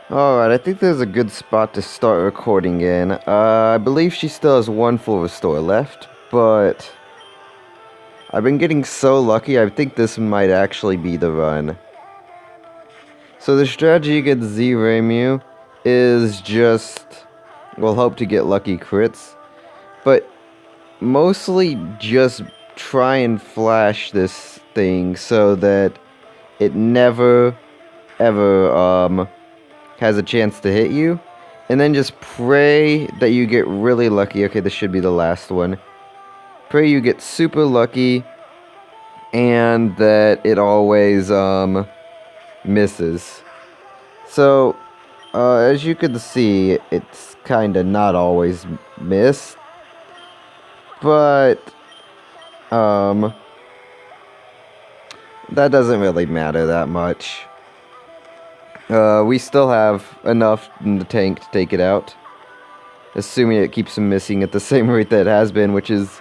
Alright, I think there's a good spot to start recording in. I believe she still has one full restore left, but I've been getting so lucky, I think this might actually be the run. So the strategy against reimu is just, we'll hope to get lucky crits, but mostly just try and flash this thing so that it never, ever, has a chance to hit you. And then just pray that you get really lucky. Okay, this should be the last one. Pray you get super lucky and that it always, misses. So, as you can see, it's kinda not always missed. But, that doesn't really matter that much. We still have enough in the tank to take it out. Assuming it keeps missing at the same rate that it has been, which is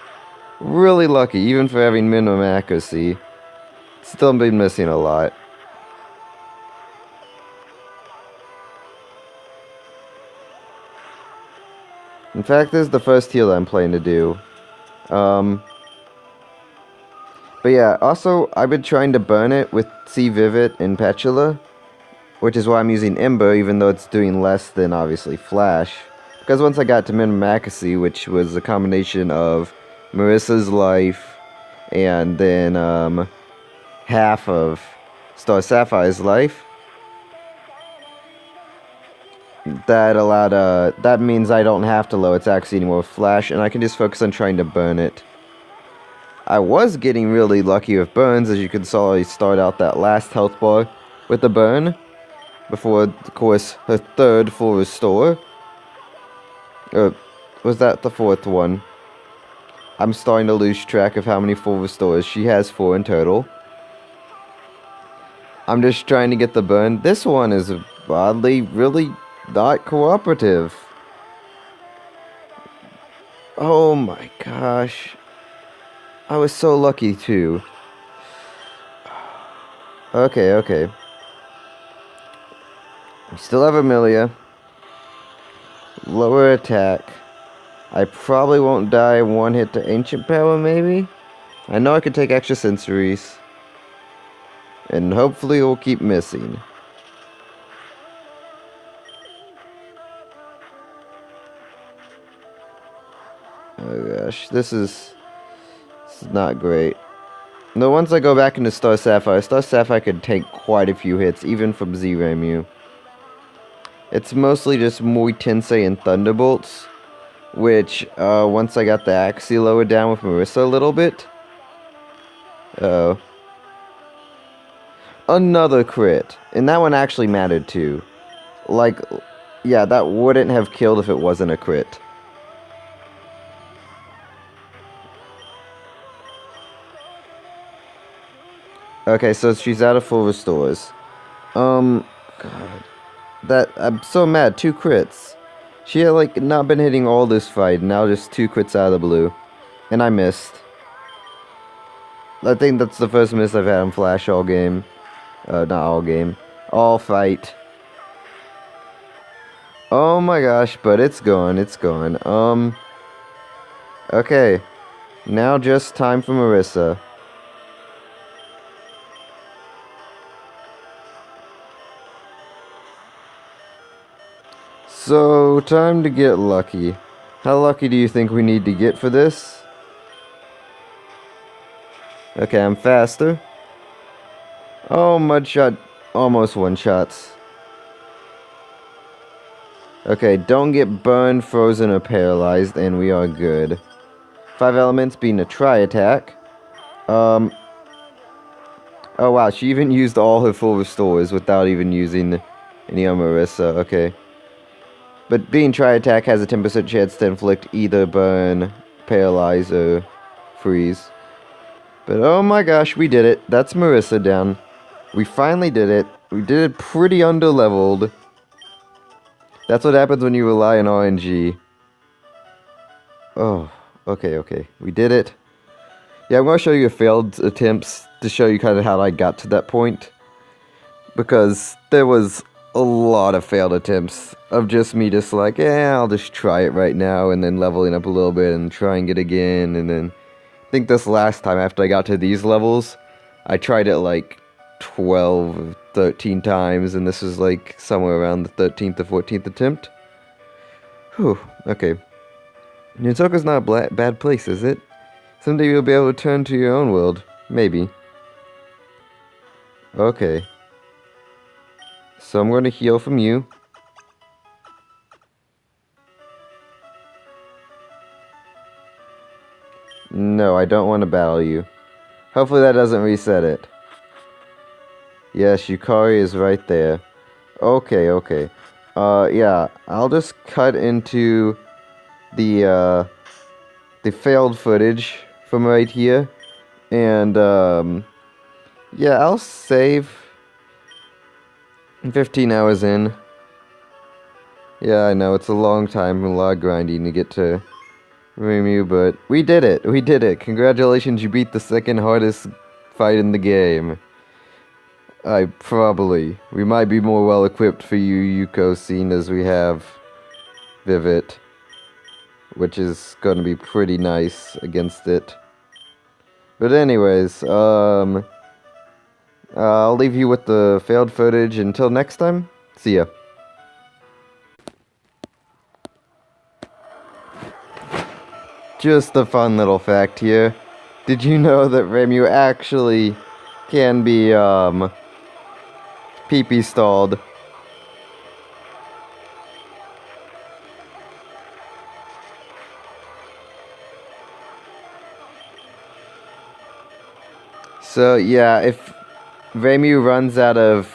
really lucky, even for having minimum accuracy. It's still been missing a lot. In fact, this is the first heal I'm planning to do. But yeah, also, I've been trying to burn it with C Vivid and Petula, which is why I'm using Ember, even though it's doing less than, obviously, Flash. Because once I got to minimum accuracy, which was a combination of Marissa's life and then half of Star Sapphire's life, that means I don't have to lower its accuracy anymore with Flash, and I can just focus on trying to burn it. I was getting really lucky with burns, as you can already start out that last health bar with the burn, before, of course, her third full restore. Or was that the fourth one? I'm starting to lose track of how many full restores. She has 4 in total. I'm just trying to get the burn. This one is oddly really not cooperative. Oh my gosh. I was so lucky too. Okay. We still have Amelia. Lower attack. I probably won't die one hit to Ancient Power, maybe? I know I can take extra sensories. And hopefully we'll keep missing. Oh gosh, this is not great. No, once I go back into Star Sapphire could take quite a few hits, even from reimu. It's mostly just Moi Tensei and Thunderbolts, which, once I got the accuracy lowered down with Marissa a little bit. Another crit. And that one actually mattered too. Like, yeah, that wouldn't have killed if it wasn't a crit. Okay, so she's out of full restores. God. I'm so mad. 2 crits. She had, like, not been hitting all this fight, now just 2 crits out of the blue. And I missed. I think that's the first miss I've had on Flash all game. Not all game. All fight. Oh my gosh, but it's gone. Okay. Now just time for Marissa. So, time to get lucky. How lucky do you think we need to get for this? Okay, I'm faster. Oh, Mudshot almost one-shots. Okay, don't get burned, frozen, or paralyzed, and we are good. 5 elements being a tri-attack. Oh wow, she even used all her full restores without even using any on Marissa. Okay. But being tri-attack has a 10% chance to inflict either burn, paralyze, or freeze. But oh my gosh, we did it. That's Marissa down. We finally did it. We did it pretty underleveled. That's what happens when you rely on RNG. Oh, okay. We did it. Yeah, I'm going to show you failed attempts to show you kind of how I got to that point. Because there was a lot of failed attempts of just me just like, I'll just try it right now, and then leveling up a little bit and trying it again, and then I think this last time after I got to these levels, I tried it like 12 or 13 times, and this is like somewhere around the 13th or 14th attempt. Whew, okay. Newtoka's not a bad place, is it? Someday you'll be able to turn to your own world. Maybe. Okay. So I'm going to heal from you. No, I don't want to battle you. Hopefully that doesn't reset it. Yes, Yukari is right there. Okay, okay. Yeah, I'll just cut into the failed footage from right here. And, yeah, I'll save 15 hours in. Yeah, I know, it's a long time and a lot of grinding to get to reimu, but we did it! We did it! Congratulations, you beat the second hardest fight in the game. We might be more well equipped for you, Yuko, seeing as we have Vivid, which is going to be pretty nice against it. But anyways, I'll leave you with the failed footage. Until next time, see ya. Just a fun little fact here. Did you know that reimu actually can be, pee-pee stalled? So yeah, if reimu runs out of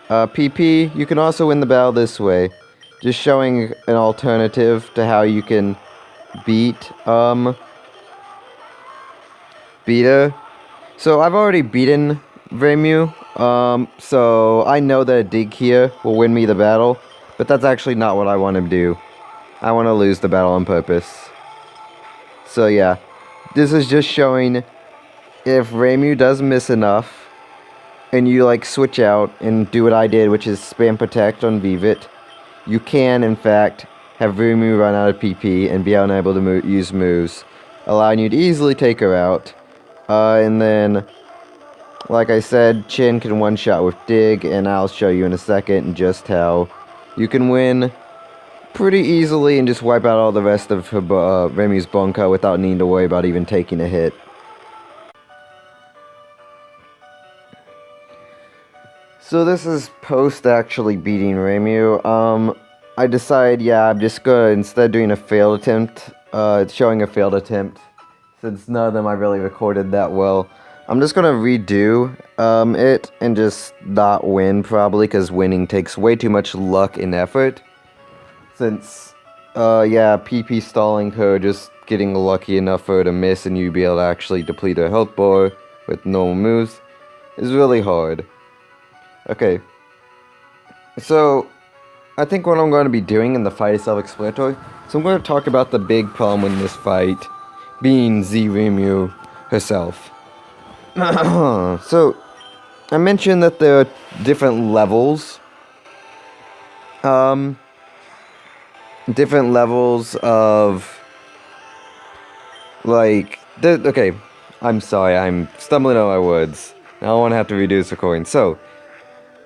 PP, you can also win the battle this way. Just showing an alternative to how you can beat her. So I've already beaten reimu, so I know that a dig here will win me the battle, but that's actually not what I want to do. I want to lose the battle on purpose. So yeah, this is just showing if reimu does miss enough, and you like switch out and do what I did, which is spam protect on Vivid, you can in fact have reimu run out of PP and be unable to use moves, allowing you to easily take her out. And then, like I said, Chin can one-shot with Dig, and I'll show you in a second just how you can win pretty easily and just wipe out all the rest of her reimu's Bonka without needing to worry about even taking a hit. So this is post actually beating reimu. I decided, yeah, I'm just gonna, instead of doing a failed attempt, showing a failed attempt, since none of them I really recorded that well, I'm just gonna redo it and just not win, probably, because winning takes way too much luck and effort. Since, yeah, PP stalling her, just getting lucky enough for her to miss and you be able to actually deplete her health bar with normal moves is really hard. Okay, so I think what I'm going to be doing in the fight is self-explanatory. So I'm going to talk about the big problem in this fight being reimu herself. So I mentioned that there are different levels. Different levels of, like, okay, I'm sorry, I'm stumbling on my words. I don't want to have to redo this recording. So,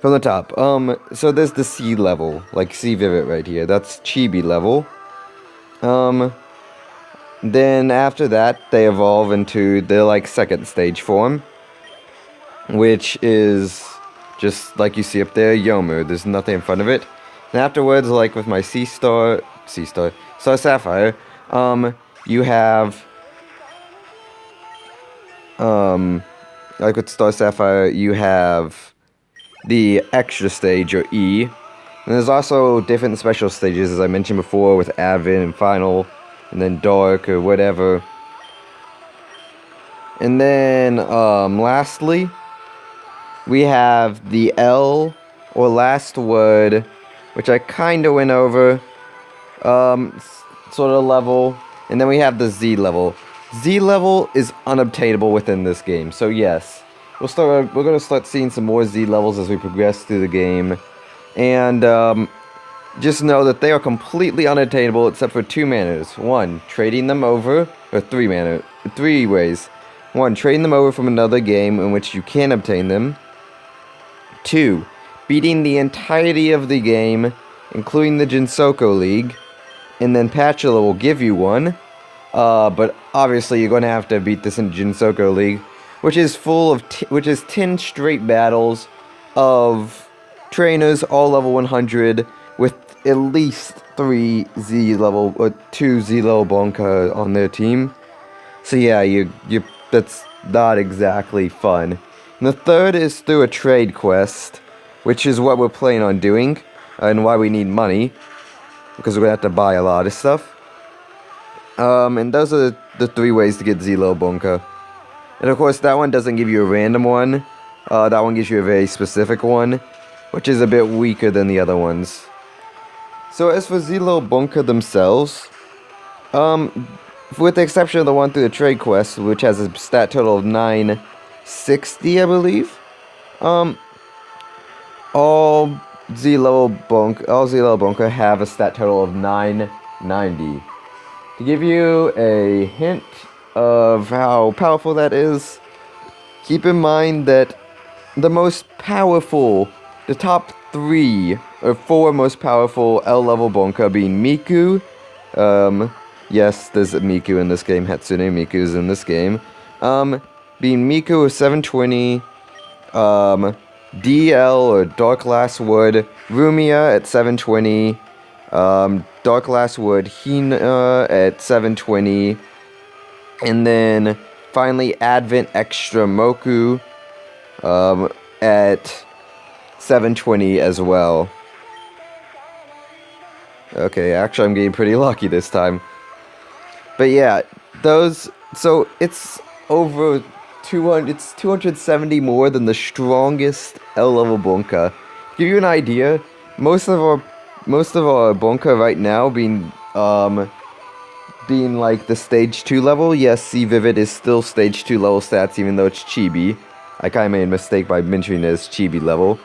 from the top, so there's the C level, like C Vivid right here, that's Chibi level. Then after that, they evolve into their, like, second stage form, which is just like you see up there, Yomu, there's nothing in front of it. And afterwards, like with my Star Sapphire, you have, like with Star Sapphire, you have the extra stage, or E. And there's also different special stages, as I mentioned before, with Advent and Final, and then Dark, or whatever. And then, lastly, we have the L, or Last Word, which I kinda went over, sort of level. And then we have the Z level. Z level is unobtainable within this game, so yes. We're gonna start seeing some more Z levels as we progress through the game. And just know that they are completely unattainable except for two manners. One, trading them over, or three ways. One, trading them over from another game in which you can obtain them. Two, beating the entirety of the game, including the Jinsoko League, and then Patchula will give you one. But obviously you're going to have to beat this in Jinsoko League, which is which is 10 straight battles of trainers all level 100 with at least 2 Z level Bonka on their team. So yeah, that's not exactly fun. And the third is through a trade quest, which is what we're planning on doing, and why we need money, because we're gonna have to buy a lot of stuff. And those are the 3 ways to get Zelo Bonka. And of course, that one doesn't give you a random one. That one gives you a very specific one, which is a bit weaker than the other ones. So as for Zelo Bonka themselves, with the exception of the one through the trade quest, which has a stat total of 960, I believe, all Zelo Bonka have a stat total of 990. To give you a hint of how powerful that is, keep in mind that the top 3 or 4 most powerful L-level Bonka being Miku, yes, there's a Miku in this game, Hatsune Miku's in this game, being Miku with 720, DL or Dark Last Wood, Rumia at 720, Dark Last Wood, Hina at 720, and then finally Advent Extra Moku at 720 as well. Okay, actually I'm getting pretty lucky this time. But yeah, so it's over 200, it's 270 more than the strongest L-level Bonka. To give you an idea, most of our Bonka right now being like the stage 2 level. Yes, C Vivid is still stage 2 level stats even though it's Chibi. I kinda made a mistake by mentioning it as Chibi level.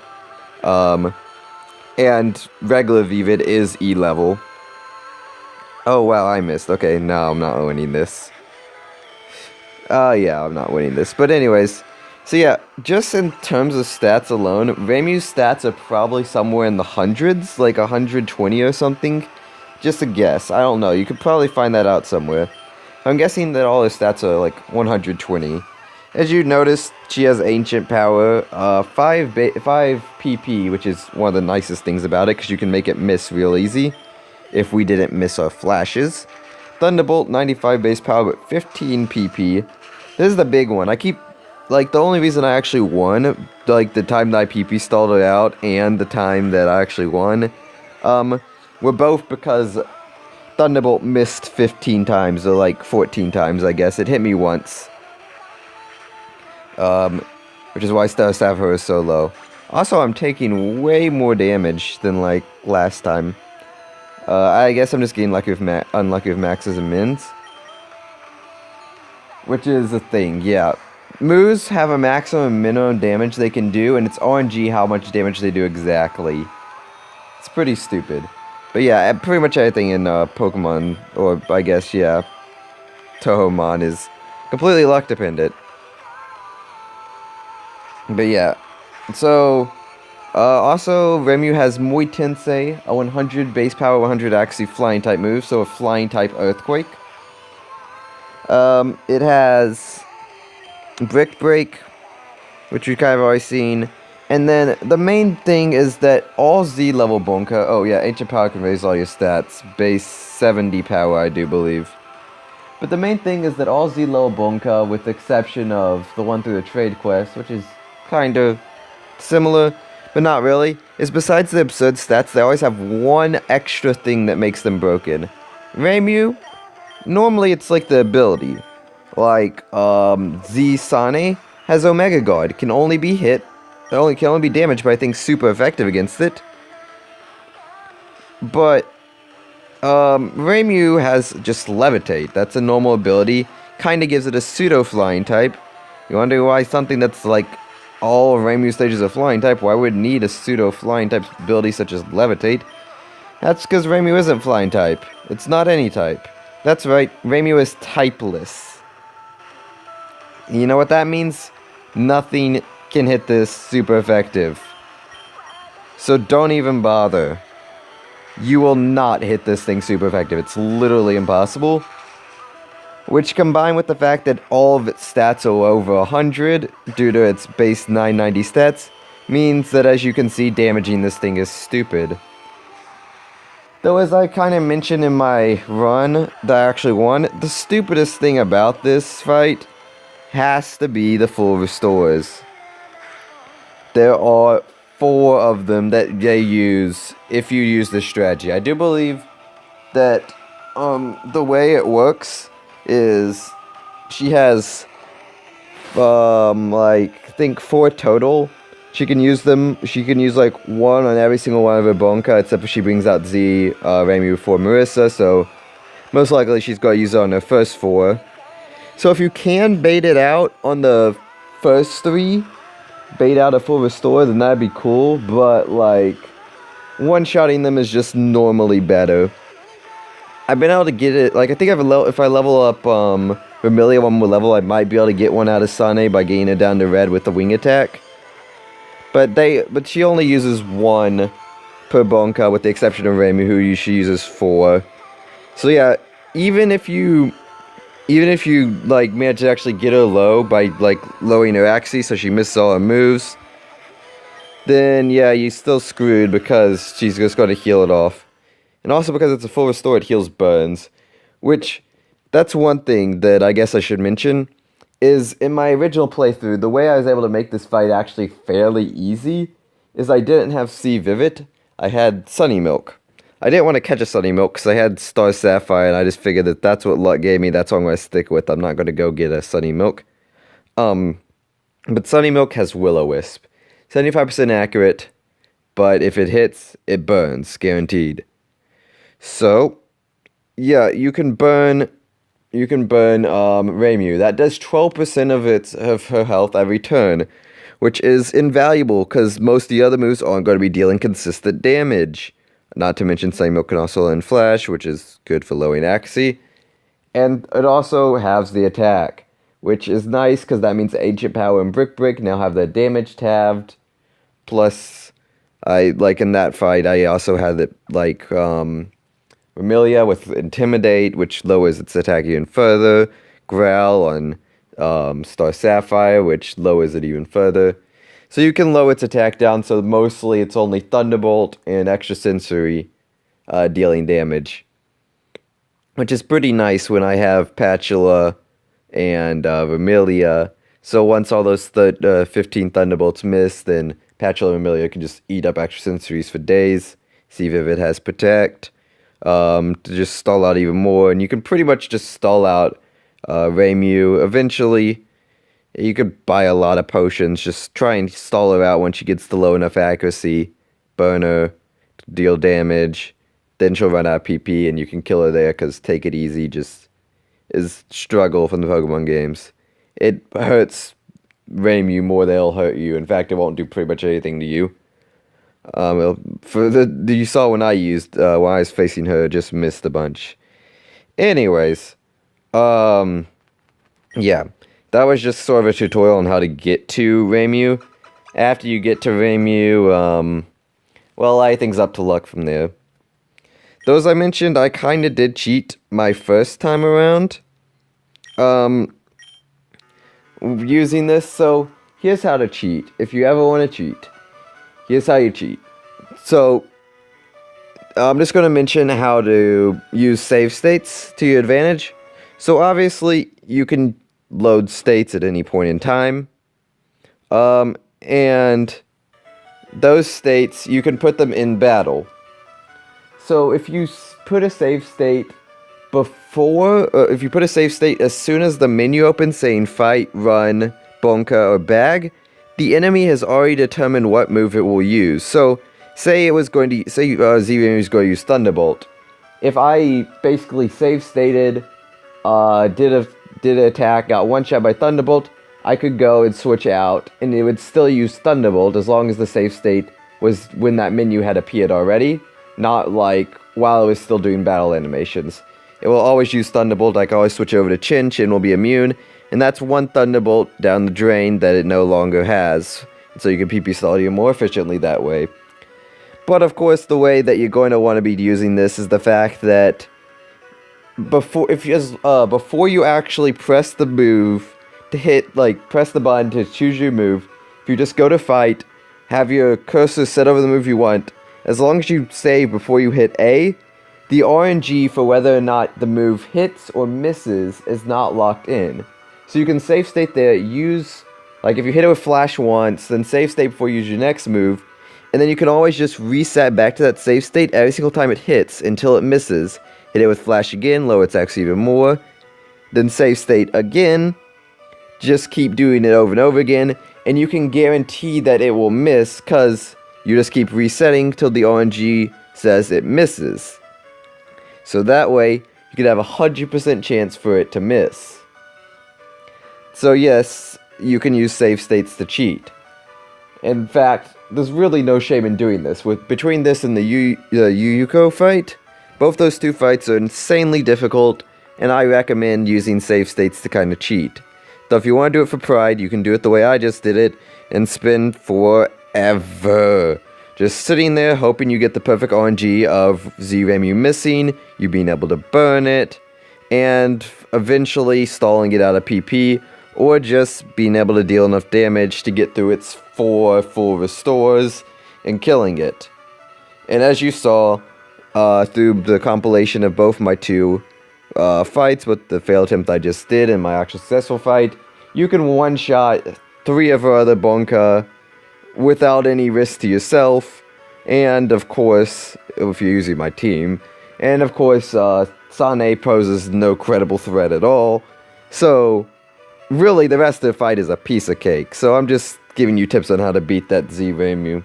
And regular Vivid is E level. Oh wow, I missed. Okay, no, I'm not winning this. Yeah, I'm not winning this. But anyways, so yeah, just in terms of stats alone, Reimu's stats are probably somewhere in the hundreds, like 120 or something. Just a guess, I don't know, you could probably find that out somewhere. I'm guessing that all her stats are like 120. As you noticed, she has Ancient Power, 5 PP, which is one of the nicest things about it, because you can make it miss real easy, if we didn't miss our flashes. Thunderbolt, 95 base power, but 15 PP. This is the big one. The only reason I actually won, like, the time that I PP stalled it out, and the time that I actually won, were both because Thunderbolt missed 15 times, or like 14 times, I guess. It hit me once. Which is why Star Sapphire is so low. Also, I'm taking way more damage than, like, last time. I guess I'm just getting unlucky with maxes and mins. Which is a thing, yeah. Moves have a maximum and minimum damage they can do, and it's RNG how much damage they do exactly. It's pretty stupid. But yeah, pretty much everything in Pokemon, or I guess, yeah, Touhoumon is completely luck dependent. But yeah, so, also, Reimu has Moi Tensei, a 100 base power, 100 actually flying type move, so a flying type Earthquake. It has Brick Break, which we've kind of already seen. And then the main thing is that all Z level Bonka, oh yeah, Ancient Power can raise all your stats, base 70 power I do believe. But the main thing is that all Z level Bonka, with the exception of the one through the trade quest, which is kind of similar, but not really, is besides the absurd stats, they always have one extra thing that makes them broken. Reimu, normally it's like the ability. Like, Z Sane has Omega Guard, can only be hit, can only be damaged by things super effective against it. But, Reimu has just Levitate, that's a normal ability, kinda gives it a pseudo-flying type. You wonder why something that's like all reimu stages are flying type, why would it need a pseudo flying type ability such as levitate? That's because reimu isn't flying type. It's not any type. That's right, reimu is typeless. You know what that means? Nothing can hit this super effective. So don't even bother. You will not hit this thing super effective. It's literally impossible. Which, combined with the fact that all of its stats are over 100 due to its base 990 stats, means that, as you can see, damaging this thing is stupid. Though, as I kind of mentioned in my run that I actually won, the stupidest thing about this fight has to be the full restores. There are 4 of them that they use if you use this strategy. I do believe that the way it works is she has like I think 4 total. She can use them. She can use like 1 on every single one of her Bonka, except for she brings out Z reimu for Marissa. So most likely she's got to use it on her first 4. So if you can bait it out on the first 3, bait out a full restore, then that'd be cool. But like one-shotting them is just normally better. I've been able to get it, like, I think if I level up Vermilia one more level, I might be able to get one out of Sane by getting it down to red with the wing attack. But she only uses 1 per Bonka, with the exception of Reimu, who she uses 4. So yeah, even if you like manage to actually get her low by like lowering her axis so she misses all her moves, then yeah, you're still screwed because she's just going to heal it off. And also because it's a full restore, it heals burns. Which, that's one thing that I guess I should mention, is in my original playthrough, the way I was able to make this fight actually fairly easy is I didn't have Sea Vivid, I had Sunny Milk. I didn't want to catch a Sunny Milk because I had Star Sapphire, and I just figured that that's what luck gave me, that's what I'm going to stick with. I'm not going to go get a Sunny Milk. But Sunny Milk has Will-O-Wisp. 75% accurate, but if it hits, it burns, guaranteed. So, yeah, you can burn Reimu. That does 12% of her health every turn, which is invaluable because most of the other moves aren't going to be dealing consistent damage. Not to mention Sunny Milk can also learn Flash, which is good for lowering accuracy. And it also halves the attack, which is nice because that means Ancient Power and Brick now have their damage halved. Plus, like in that fight, I also had it like Vermilia with Intimidate, which lowers its attack even further. Growl on Star Sapphire, which lowers it even further. So you can lower its attack down, so mostly it's only Thunderbolt and Extrasensory dealing damage. Which is pretty nice when I have Patula and Vermilia. So once all those 15 Thunderbolts miss, then Patula and Vermilia can just eat up Extrasensories for days. Sea Vivid has Protect. To just stall out even more, and you can pretty much just stall out Reimu. Eventually, you could buy a lot of potions, just try and stall her out when she gets to low enough accuracy, burn her, deal damage, then she'll run out of PP, and you can kill her there, because Take It Easy just is struggle from the Pokemon games. It hurts Reimu more than it'll hurt you. In fact, it won't do pretty much anything to you. You saw when I was facing her, just missed a bunch. Anyways, yeah, that was just sort of a tutorial on how to get to Reimu. After you get to Reimu, well, I things up to luck from there. Those I mentioned, I kind of did cheat my first time around, using this, so here's how to cheat. If you ever want to cheat, here's how you cheat. So, I'm just going to mention how to use save states to your advantage. So obviously, you can load states at any point in time. And those states, you can put them in battle. So if you put a save state if you put a save state as soon as the menu opens saying fight, run, bonka, or bag, the enemy has already determined what move it will use. So, say Z-Reimu is going to use Thunderbolt. If I basically save stated, did an attack, got one shot by Thunderbolt, I could go and switch out, and it would still use Thunderbolt as long as the save state was when that menu had appeared already, not like while it was still doing battle animations. It will always use Thunderbolt. I can always switch over to Chin. Chin will be immune, and that's one Thunderbolt down the drain that it no longer has. So you can PP Stadia more efficiently that way. But of course, the way that you're going to want to be using this is the fact that before you actually press the move to hit, like, press the button to choose your move, if you just go to fight, have your cursor set over the move you want, as long as you save before you hit A, the RNG for whether or not the move hits or misses is not locked in. So you can save state there, use, like if you hit it with flash once, then save state before you use your next move, and then you can always just reset back to that save state every single time it hits until it misses. Hit it with flash again, lower its X even more, then save state again, just keep doing it over and over again, and you can guarantee that it will miss because you just keep resetting till the RNG says it misses. So that way, you could have a 100% chance for it to miss. So yes, you can use save states to cheat. In fact, there's really no shame in doing this. Between this and the Yuyuko fight, both those two fights are insanely difficult, and I recommend using save states to kind of cheat. So if you want to do it for pride, you can do it the way I just did it, and spend forever just sitting there hoping you get the perfect RNG of reimu missing, you being able to burn it, and eventually stalling it out of PP, or just being able to deal enough damage to get through its 4 full restores and killing it. And as you saw through the compilation of both my two fights with the failed attempt I just did and my actual successful fight, you can one-shot 3 of our other Bonka without any risk to yourself, and of course, if you're using my team, and of course, Sane poses no credible threat at all, so really the rest of the fight is a piece of cake, so I'm just giving you tips on how to beat that reimu.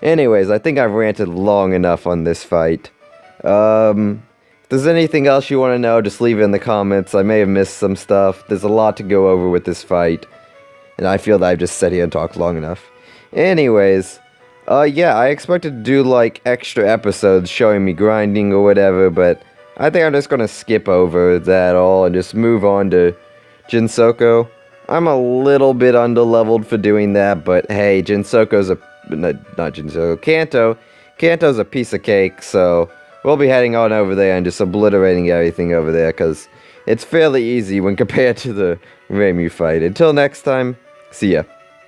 Anyways, I think I've ranted long enough on this fight. If there's anything else you want to know, just leave it in the comments. I may have missed some stuff. There's a lot to go over with this fight, and I feel that I've just sat here and talked long enough. Anyways, yeah, I expected to do, like, extra episodes showing me grinding or whatever, but I think I'm just gonna skip over that all and just move on to Jinsoko. I'm a little bit underleveled for doing that, but hey, Jinsoko's not Jinsoko, Kanto. Kanto's a piece of cake, so we'll be heading on over there and just obliterating everything over there, because it's fairly easy when compared to the reimu fight. Until next time, see ya.